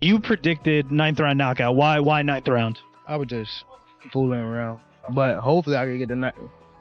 You predicted 9th-round knockout. Why 9th round? I was just fooling around. But hopefully I can get the night.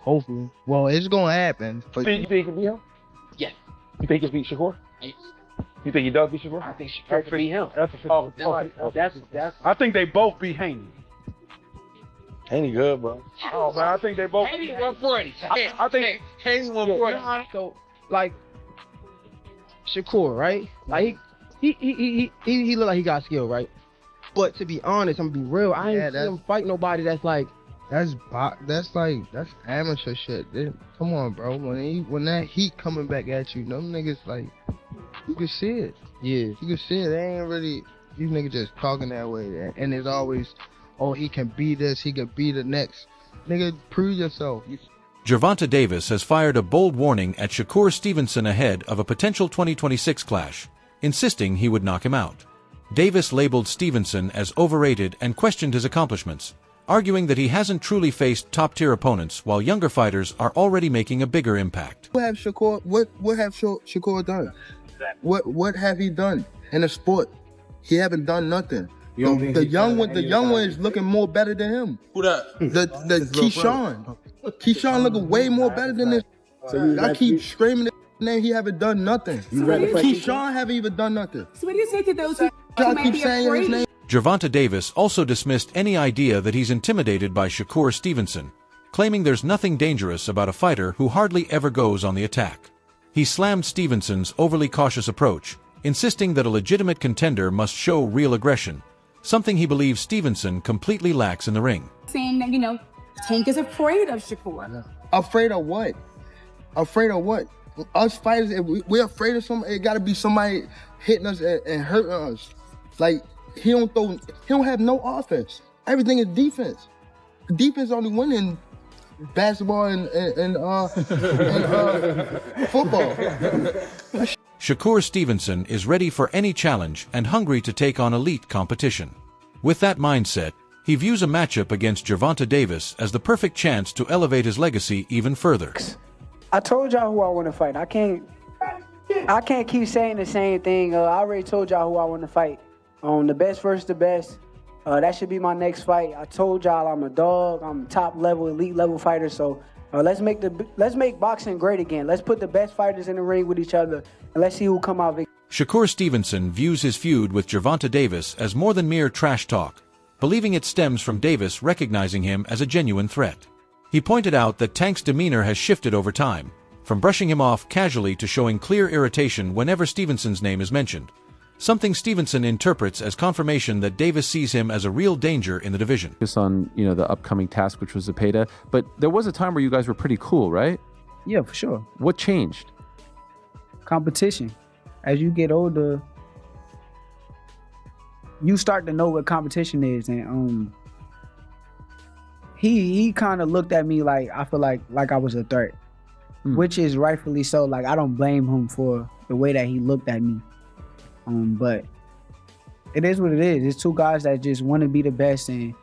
Hopefully. Well, it's gonna happen. You think you can beat him? Yes. You think you can beat Shakur? Yes. You think he does beat Shakur? I think Shakur can beat him. That's. I think they both beat Haney. Haney good, bro. Oh man, I think they both. Haney 140. I think Haney 140. So, like, Shakur, right? Like, he look like he got skill, right? But to be honest, I'm gonna be real. I ain't see him fight nobody that's like. That's amateur shit. Come on, bro. When that heat coming back at you, them niggas like, you can see it. Yeah, you can see it. They ain't really, these niggas just talking that way. And it's always, oh, he can be this, he can be the next. Nigga, prove yourself. Gervonta Davis has fired a bold warning at Shakur Stevenson ahead of a potential 2026 clash, insisting he would knock him out. Davis labeled Stevenson as overrated and questioned his accomplishments, arguing that he hasn't truly faced top-tier opponents while younger fighters are already making a bigger impact. What have Shakur done? What have he done in the sport? He haven't done nothing. The young one is looking more better than him. Who that? The Keyshawn. Keyshawn looking way more better than this. I keep screaming his name, he haven't done nothing. Keyshawn haven't even done nothing. So what do you say to those who I might keep be saying his afraid? name. Gervonta Davis also dismissed any idea that he's intimidated by Shakur Stevenson, claiming there's nothing dangerous about a fighter who hardly ever goes on the attack. He slammed Stevenson's overly cautious approach, insisting that a legitimate contender must show real aggression, something he believes Stevenson completely lacks in the ring. Saying that, Tank is afraid of Shakur. Afraid of what? Afraid of what? Us fighters, if we're afraid of somebody, it gotta be somebody hitting us and hurting us. Like, he don't have no offense. Everything is defense. Defense only win in basketball and football. Shakur Stevenson is ready for any challenge and hungry to take on elite competition. With that mindset, he views a matchup against Gervonta Davis as the perfect chance to elevate his legacy even further. I told y'all who I want to fight. I can't keep saying the same thing. I already told y'all who I want to fight. The best versus the best. That should be my next fight. I told y'all I'm a dog. I'm a top level, elite level fighter. So let's make boxing great again. Let's put the best fighters in the ring with each other, and let's see who come out victorious. Shakur Stevenson views his feud with Gervonta Davis as more than mere trash talk, believing it stems from Davis recognizing him as a genuine threat. He pointed out that Tank's demeanor has shifted over time, from brushing him off casually to showing clear irritation whenever Stevenson's name is mentioned, something Stevenson interprets as confirmation that Davis sees him as a real danger in the division. Focus on, the upcoming task, which was Zepeda, but there was a time where you guys were pretty cool, right? Yeah, for sure. What changed? Competition. As you get older, you start to know what competition is, and he kind of looked at me like, I feel like I was a threat, which is rightfully so. Like, I don't blame him for the way that he looked at me. But it is what it is. It's two guys that just want to be the best in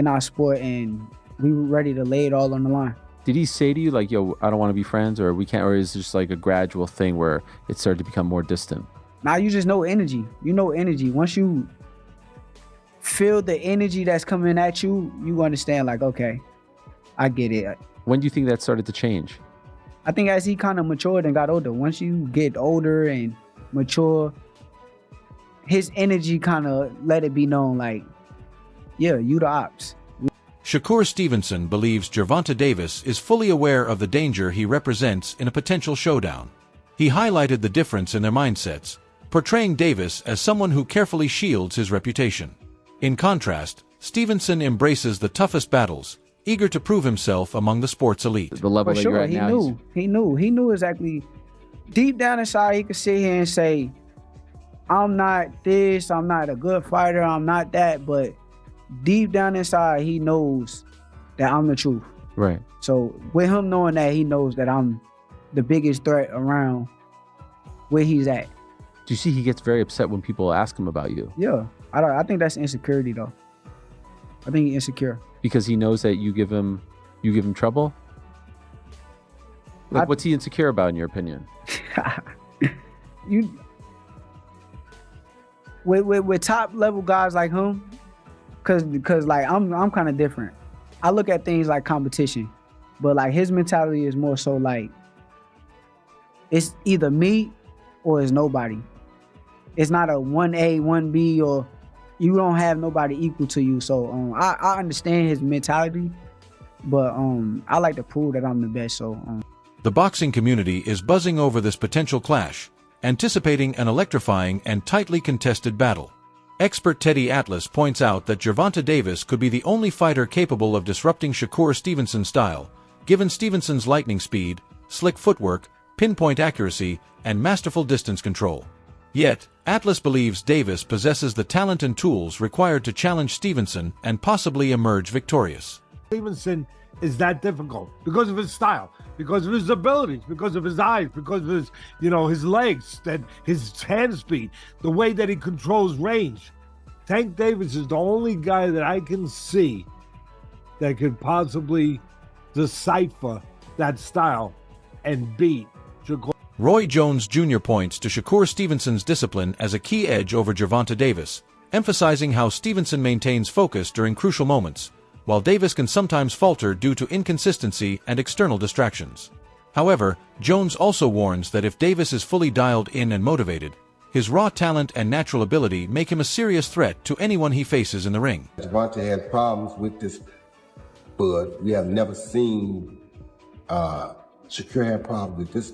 our sport, and we were ready to lay it all on the line. Did he say to you, like, yo, I don't want to be friends, or we can't, or is it just like a gradual thing where it started to become more distant? Now you just know energy. You know energy. Once you feel the energy that's coming at you, you understand, like, okay, I get it. When do you think that started to change? I think as he kind of matured and got older. Once you get older and mature, his energy kind of let it be known, like, yeah, you the ops. Shakur Stevenson believes Gervonta Davis is fully aware of the danger he represents in a potential showdown. He highlighted the difference in their mindsets, portraying Davis as someone who carefully shields his reputation. In contrast, Stevenson embraces the toughest battles, eager to prove himself among the sport's elite. The level that you're at now. He knew exactly. Deep down inside, he could sit here and say, I'm not this, I'm not a good fighter, I'm not that, but deep down inside, he knows that I'm the truth. Right. So with him knowing that, he knows that I'm the biggest threat around where he's at. Do you see he gets very upset when people ask him about you? Yeah. I think that's insecurity, though. I think he's insecure. Because he knows that you give him trouble? Like, what's he insecure about, in your opinion? with top level guys like him, cause like I'm kind of different. I look at things like competition, but like his mentality is more so like it's either me or it's nobody. It's not a 1A, 1B, or you don't have nobody equal to you. So I understand his mentality, but I like to prove that I'm the best. So The boxing community is buzzing over this potential clash, anticipating an electrifying and tightly contested battle. Expert Teddy Atlas points out that Gervonta Davis could be the only fighter capable of disrupting Shakur Stevenson's style, given Stevenson's lightning speed, slick footwork, pinpoint accuracy, and masterful distance control. Yet, Atlas believes Davis possesses the talent and tools required to challenge Stevenson and possibly emerge victorious. Stevenson is that difficult because of his style, because of his abilities, because of his eyes, because of his, his legs, that his hand speed, the way that he controls range. Tank Davis is the only guy that I can see that could possibly decipher that style and beat Shakur. Roy Jones Jr. points to Shakur Stevenson's discipline as a key edge over Gervonta Davis, emphasizing how Stevenson maintains focus during crucial moments, while Davis can sometimes falter due to inconsistency and external distractions. However, Jones also warns that if Davis is fully dialed in and motivated, his raw talent and natural ability make him a serious threat to anyone he faces in the ring. Gervonta has problems with this bud. We have never seen Shakur have problems with this.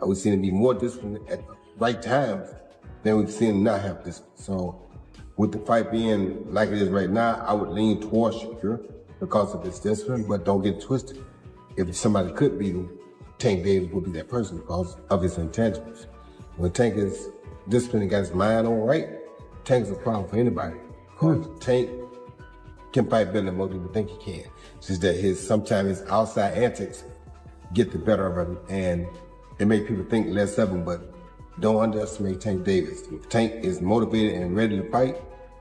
We've seen him be more disciplined at the right times than we've seen him not have this. So with the fight being like it is right now, I would lean towards Shakur because of his discipline, but don't get twisted. If somebody could beat him, Tank Davis would be that person because of his intangibles. When Tank is disciplined and got his mind on right, Tank is a problem for anybody. Because Tank can fight better than most people think he can. It's just that sometimes his outside antics get the better of him and it make people think less of him, but don't underestimate Tank Davis. If Tank is motivated and ready to fight,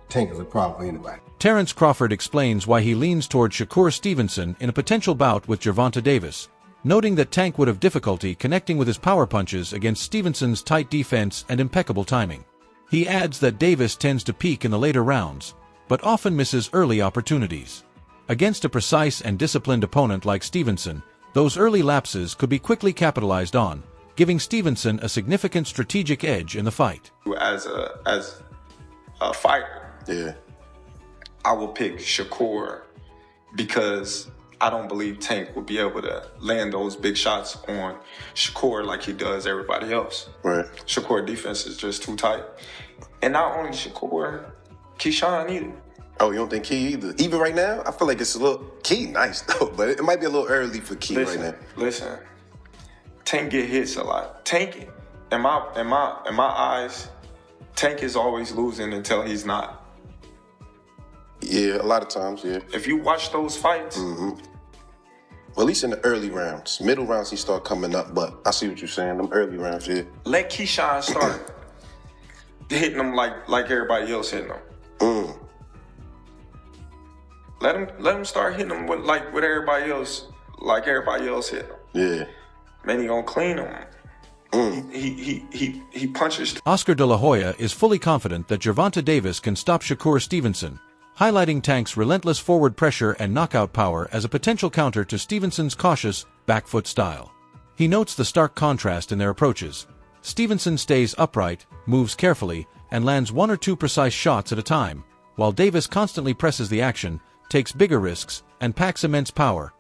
Tank is a problem for anybody. Terrence Crawford explains why he leans toward Shakur Stevenson in a potential bout with Gervonta Davis, noting that Tank would have difficulty connecting with his power punches against Stevenson's tight defense and impeccable timing. He adds that Davis tends to peak in the later rounds, but often misses early opportunities. Against a precise and disciplined opponent like Stevenson, those early lapses could be quickly capitalized on, giving Stevenson a significant strategic edge in the fight. As a fighter, I will pick Shakur because I don't believe Tank will be able to land those big shots on Shakur like he does everybody else. Right. Shakur defense is just too tight. And not only Shakur, Keyshawn either. Oh, you don't think Key either? Even right now, I feel like it's a little Key nice though, but it might be a little early for Key right now. Listen, Tank get hits a lot. Tank, in my eyes, Tank is always losing until he's not. Yeah, a lot of times, yeah. If you watch those fights, well, at least in the early rounds, middle rounds he start coming up. But I see what you're saying. Them early rounds, yeah. Let Keyshawn start hitting them like everybody else hitting them. Let him start hitting them with everybody else, like everybody else hit them. Yeah. Man, he gonna clean them. He punches. Oscar De La Hoya is fully confident that Gervonta Davis can stop Shakur Stevenson, highlighting Tank's relentless forward pressure and knockout power as a potential counter to Stevenson's cautious, back foot style. He notes the stark contrast in their approaches. Stevenson stays upright, moves carefully, and lands one or two precise shots at a time, while Davis constantly presses the action, takes bigger risks, and packs immense power,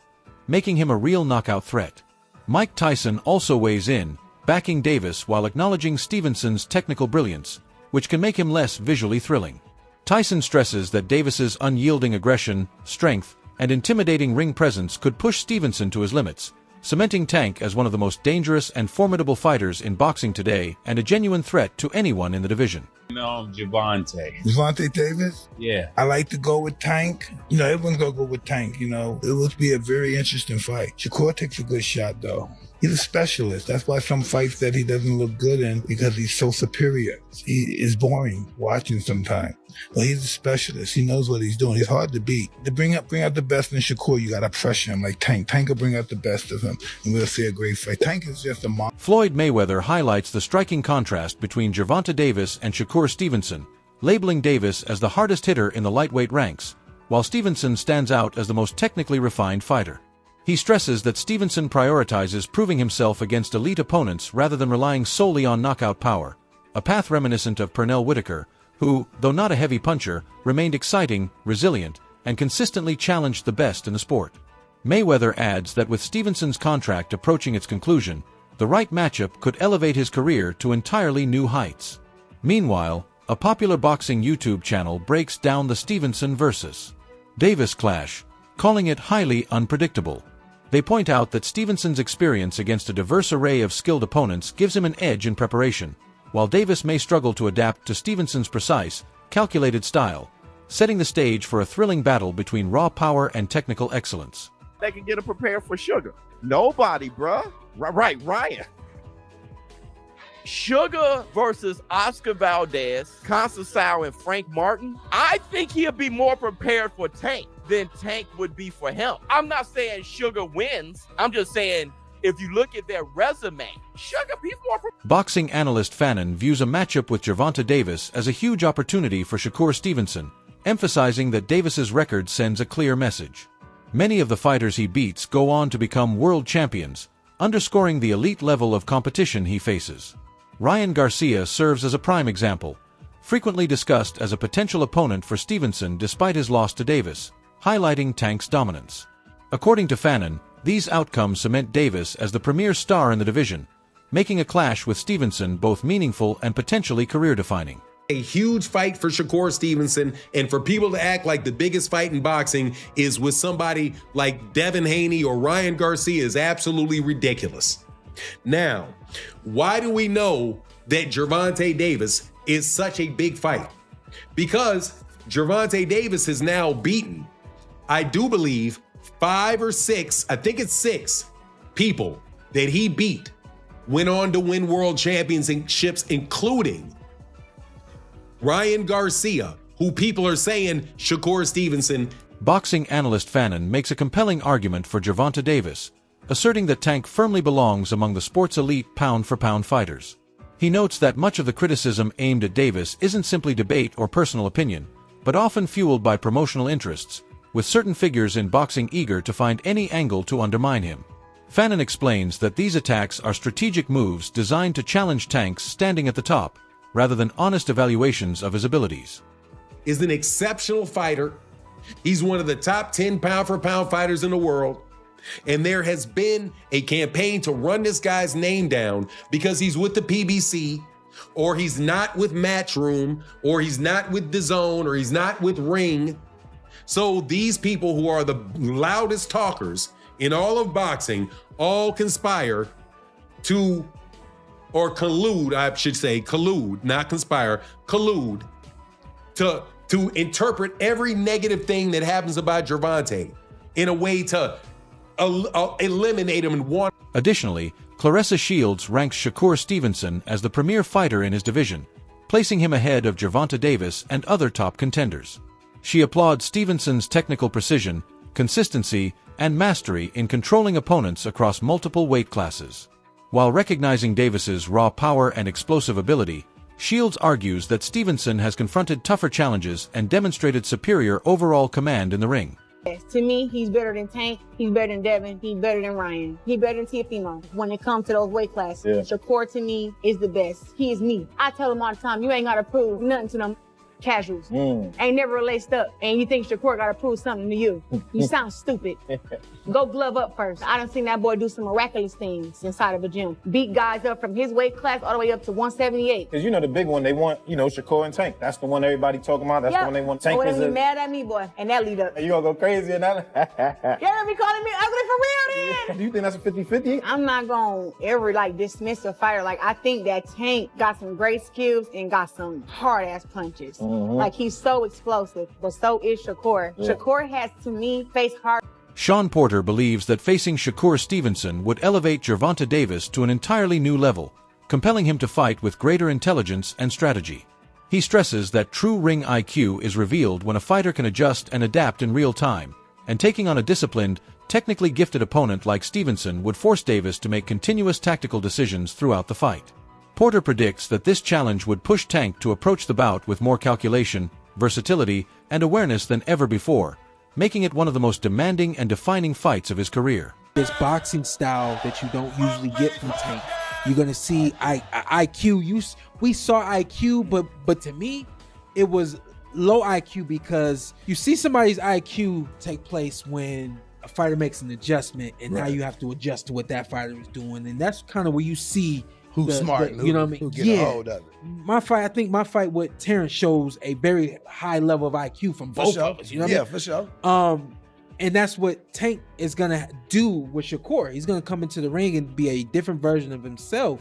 making him a real knockout threat. Mike Tyson also weighs in, backing Davis while acknowledging Stevenson's technical brilliance, which can make him less visually thrilling. Tyson stresses that Davis's unyielding aggression, strength, and intimidating ring presence could push Stevenson to his limits, cementing Tank as one of the most dangerous and formidable fighters in boxing today and a genuine threat to anyone in the division. No, Gervonta Davis? Yeah. I like to go with Tank. Everyone's going to go with Tank, It will be a very interesting fight. Shakur takes a good shot, though. He's a specialist. That's why some fights that he doesn't look good in, because he's so superior. He is boring watching sometimes. But he's a specialist. He knows what he's doing. He's hard to beat. To bring out the best in Shakur, you got to pressure him like Tank. Tank will bring out the best of him, and we'll see a great fight. Tank is just a monster. Floyd Mayweather highlights the striking contrast between Gervonta Davis and Shakur Stevenson, labeling Davis as the hardest hitter in the lightweight ranks, while Stevenson stands out as the most technically refined fighter. He stresses that Stevenson prioritizes proving himself against elite opponents rather than relying solely on knockout power, a path reminiscent of Pernell Whitaker, who, though not a heavy puncher, remained exciting, resilient, and consistently challenged the best in the sport. Mayweather adds that with Stevenson's contract approaching its conclusion, the right matchup could elevate his career to entirely new heights. Meanwhile, a popular boxing YouTube channel breaks down the Stevenson versus Davis clash, calling it highly unpredictable. They point out that Stevenson's experience against a diverse array of skilled opponents gives him an edge in preparation, while Davis may struggle to adapt to Stevenson's precise, calculated style, setting the stage for a thrilling battle between raw power and technical excellence. They can get him prepared for Sugar. Nobody, bruh. Right, Ryan. Sugar versus Oscar Valdez, Conceição, and Frank Martin. I think he'll be more prepared for Tank than Tank would be for him. I'm not saying Sugar wins. I'm just saying if you look at their resume, Sugar, he's more prepared. Boxing analyst Fannin views a matchup with Gervonta Davis as a huge opportunity for Shakur Stevenson, emphasizing that Davis's record sends a clear message. Many of the fighters he beats go on to become world champions, underscoring the elite level of competition he faces. Ryan Garcia serves as a prime example, frequently discussed as a potential opponent for Stevenson despite his loss to Davis, highlighting Tank's dominance. According to Fannin, these outcomes cement Davis as the premier star in the division, making a clash with Stevenson both meaningful and potentially career-defining. A huge fight for Shakur Stevenson, and for people to act like the biggest fight in boxing is with somebody like Devin Haney or Ryan Garcia is absolutely ridiculous. Now, why do we know that Gervonta Davis is such a big fight? Because Gervonta Davis has now beaten, I do believe, 5 or 6, I think it's 6 people that he beat went on to win world championships, including Ryan Garcia, who people are saying Shakur Stevenson. Boxing analyst Fannin makes a compelling argument for Gervonta Davis, asserting that Tank firmly belongs among the sport's elite pound-for-pound fighters. He notes that much of the criticism aimed at Davis isn't simply debate or personal opinion, but often fueled by promotional interests, with certain figures in boxing eager to find any angle to undermine him. Fannin explains that these attacks are strategic moves designed to challenge Tank's standing at the top, rather than honest evaluations of his abilities. Is an exceptional fighter. He's one of the top 10 pound-for-pound fighters in the world. And there has been a campaign to run this guy's name down because he's with the PBC, or he's not with Matchroom, or he's not with DAZN, or he's not with Ring. So these people who are the loudest talkers in all of boxing all conspire to, or collude, I should say, collude, not conspire, collude to interpret every negative thing that happens about Gervonta in a way to eliminate him and want. Additionally, Claressa Shields ranks Shakur Stevenson as the premier fighter in his division, placing him ahead of Gervonta Davis and other top contenders. She applauds Stevenson's technical precision, consistency, and mastery in controlling opponents across multiple weight classes. While recognizing Davis's raw power and explosive ability, Shields argues that Stevenson has confronted tougher challenges and demonstrated superior overall command in the ring. To me, he's better than Tank, he's better than Devin, he's better than Ryan, he's better than Tiafimo when it comes to those weight classes. Yeah. Shakur, to me, is the best. He is me. I tell him all the time, you ain't got to prove nothing to them casuals. Ain't never laced up, and you think Shakur got to prove something to you. You sound stupid. Go glove up first. I done seen that boy do some miraculous things inside of a gym. Beat guys up from his weight class all the way up to 178. Because you know the big one, they want, Shakur and Tank. That's the one everybody talking about. That's the one they want. Tank is be mad at me, boy, and that lead up. You gonna go crazy in that? Y'all be calling me ugly for real then? Do you think that's a 50-50? I'm not gonna ever dismiss a fighter. I think that Tank got some great skills and got some hard ass punches. He's so explosive, but so is Shakur. Yeah. Shakur has, to me, faced hard. Sean Porter believes that facing Shakur Stevenson would elevate Gervonta Davis to an entirely new level, compelling him to fight with greater intelligence and strategy. He stresses that true ring IQ is revealed when a fighter can adjust and adapt in real time, and taking on a disciplined, technically gifted opponent like Stevenson would force Davis to make continuous tactical decisions throughout the fight. Porter predicts that this challenge would push Tank to approach the bout with more calculation, versatility, and awareness than ever before, making it one of the most demanding and defining fights of his career. This boxing style that you don't usually get from Tank. You're gonna see IQ. We saw IQ, but to me, it was low IQ because you see somebody's IQ take place when a fighter makes an adjustment, and now you have to adjust to what that fighter is doing, and that's kind of where you see who's smart. You know what I mean? Who get a hold of it. I think my fight with Terrence shows a very high level of IQ from both of us. You know what I mean? For sure. And that's what Tank is gonna do with Shakur. He's gonna come into the ring and be a different version of himself.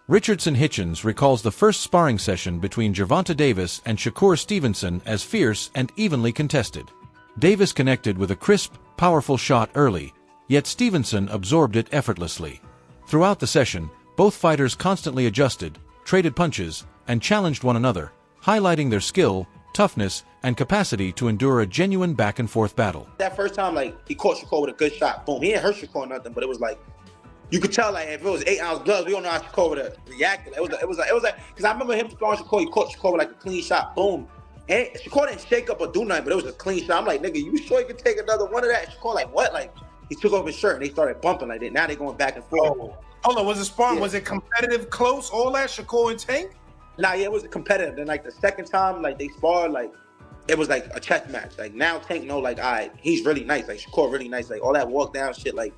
Richardson Hitchens recalls the first sparring session between Gervonta Davis and Shakur Stevenson as fierce and evenly contested. Davis connected with a crisp, powerful shot early, yet Stevenson absorbed it effortlessly. Throughout the session, both fighters constantly adjusted, traded punches, and challenged one another, highlighting their skill, toughness, and capacity to endure a genuine back-and-forth battle. That first time, like, he caught Shakur with a good shot. Boom. He didn't hurt Shakur or nothing, but it was like, you could tell, like, if it was 8 ounce gloves, we don't know how Shakur would have reacted. It was like, because I remember him sparring Shakur, he caught Shakur with like a clean shot. Boom. And Shakur didn't shake up or do nothing, but it was a clean shot. I'm like, nigga, you sure you could take another one of that? And Shakur like, what? Like, he took off his shirt and they started bumping like that. Now they going back and forth. Oh. Hold on, was it sparring? Yeah. Was it competitive, close, all that, Shakur and Tank? Nah, yeah, it was competitive. Then, like, the second time, like, they sparred, like, it was like a chess match. Like, now Tank know, like, all right, he's really nice. Like, Shakur really nice. Like, all that walk down shit, like,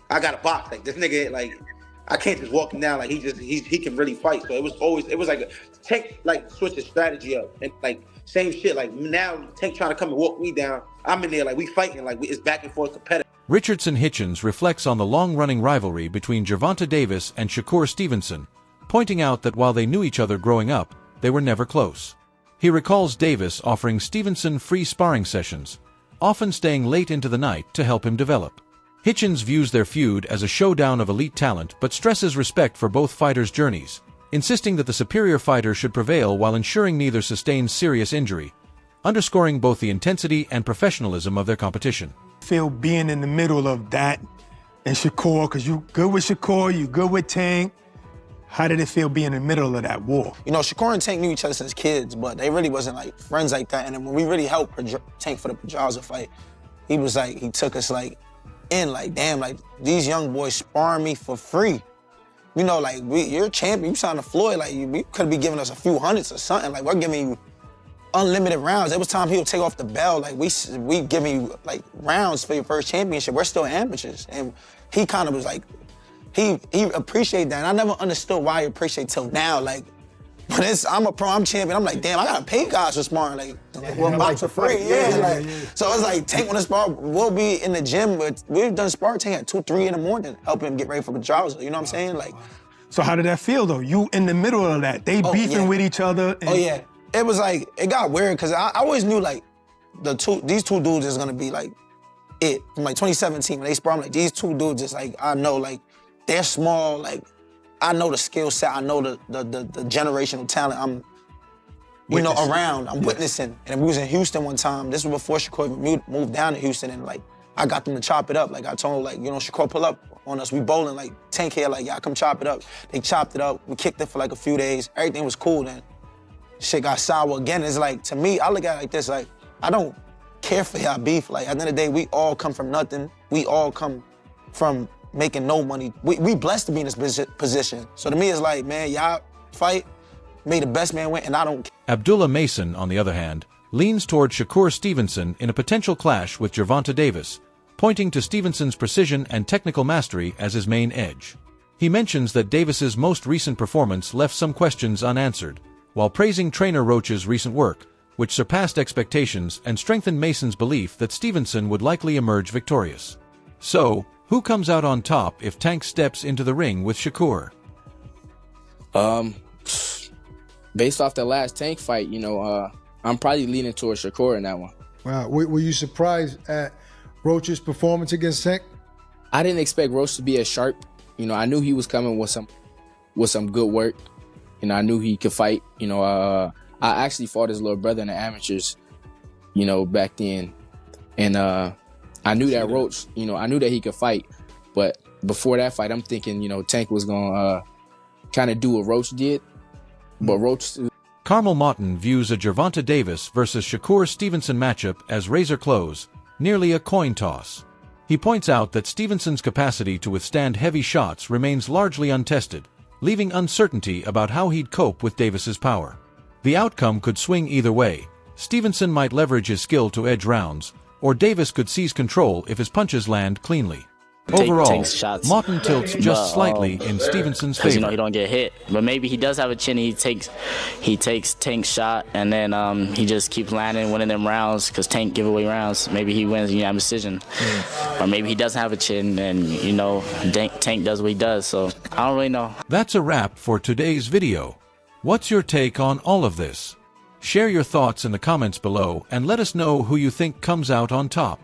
I got a box. Like, this nigga, like, I can't just walk him down. Like, he can really fight. So it was like Tank, like, switched his strategy up. And, like, same shit. Like, now Tank trying to come and walk me down. I'm in there, like, we fighting. Like, it's back and forth competitive. Richardson Hitchens reflects on the long-running rivalry between Gervonta Davis and Shakur Stevenson, pointing out that while they knew each other growing up, they were never close. He recalls Davis offering Stevenson free sparring sessions, often staying late into the night to help him develop. Hitchens views their feud as a showdown of elite talent but stresses respect for both fighters' journeys, insisting that the superior fighter should prevail while ensuring neither sustains serious injury, underscoring both the intensity and professionalism of their competition. Feel being in the middle of that and Shakur, because you good with Shakur, you good with Tank. How did it feel being in the middle of that war? You know, Shakur and Tank knew each other since kids, but they really wasn't like friends like that. And then when we really helped Tank for the Pedraza fight, he was like, he took us like in, like, damn, like these young boys sparring me for free. You know, like, you're a champion, you signed to Floyd, like, you could be giving us a few hundreds or something. Like, we're giving you unlimited rounds. It was time he would take off the belt. Like, we giving you, like, rounds for your first championship. We're still amateurs. And he kind of was like, he appreciated that. And I never understood why he appreciated till now. Like, when I'm a pro, I'm champion, I'm like, damn, I gotta pay guys for sparring. Like, well, box for free, So it's like, Tank when the spar, we'll be in the gym, but we've done spar Tank at 2, 3 in the morning, helping him get ready for the Pedraza. You know what I'm saying? Like, so how did that feel though? You in the middle of that, they beefing with each other. And It was like, it got weird, because I always knew, like, these two dudes is gonna be, like, it. From, like, 2017, when they spar, I'm like, these two dudes is, like, I know, like, they're small, like, I know the skill set, I know the generational talent I'm, around, I'm witnessing. And we was in Houston one time, this was before Shakur moved down to Houston, and, like, I got them to chop it up. Like, I told them, like, Shakur, pull up on us, we bowling, like, Tank here, like, yeah, come chop it up. They chopped it up, we kicked it for, like, a few days, everything was cool then. Shit got sour again. It's like, to me, I look at it like this, like, I don't care for y'all beef. Like, at the end of the day, we all come from nothing. We all come from making no money. We blessed to be in this position. So to me, it's like, man, y'all fight, may the best man win, and I don't care. Abdullah Mason, on the other hand, leans toward Shakur Stevenson in a potential clash with Gervonta Davis, pointing to Stevenson's precision and technical mastery as his main edge. He mentions that Davis's most recent performance left some questions unanswered, while praising trainer Roach's recent work, which surpassed expectations and strengthened Mason's belief that Stevenson would likely emerge victorious. So, who comes out on top if Tank steps into the ring with Shakur? Based off the last Tank fight, I'm probably leaning towards Shakur in that one. Wow, were you surprised at Roach's performance against Tank? I didn't expect Roach to be as sharp. I knew he was coming with some good work. I knew he could fight. I actually fought his little brother in the amateurs, back then. And I knew that Roach, I knew that he could fight. But before that fight, I'm thinking, Tank was going to kind of do what Roach did, but Roach. Carmel Moughton views a Gervonta Davis versus Shakur Stevenson matchup as razor close, nearly a coin toss. He points out that Stevenson's capacity to withstand heavy shots remains largely untested, leaving uncertainty about how he'd cope with Davis's power. The outcome could swing either way. Stevenson might leverage his skill to edge rounds, or Davis could seize control if his punches land cleanly. Overall, Moughton tilts just slightly in Stevenson's favor. You know, he don't get hit, but maybe he does have a chin. He takes Tank's shot, and then he just keeps landing, winning them rounds because Tank give away rounds. Maybe he wins unanimous decision, or maybe he doesn't have a chin, and you know, Tank does what he does. So I don't really know. That's a wrap for today's video. What's your take on all of this? Share your thoughts in the comments below and let us know who you think comes out on top.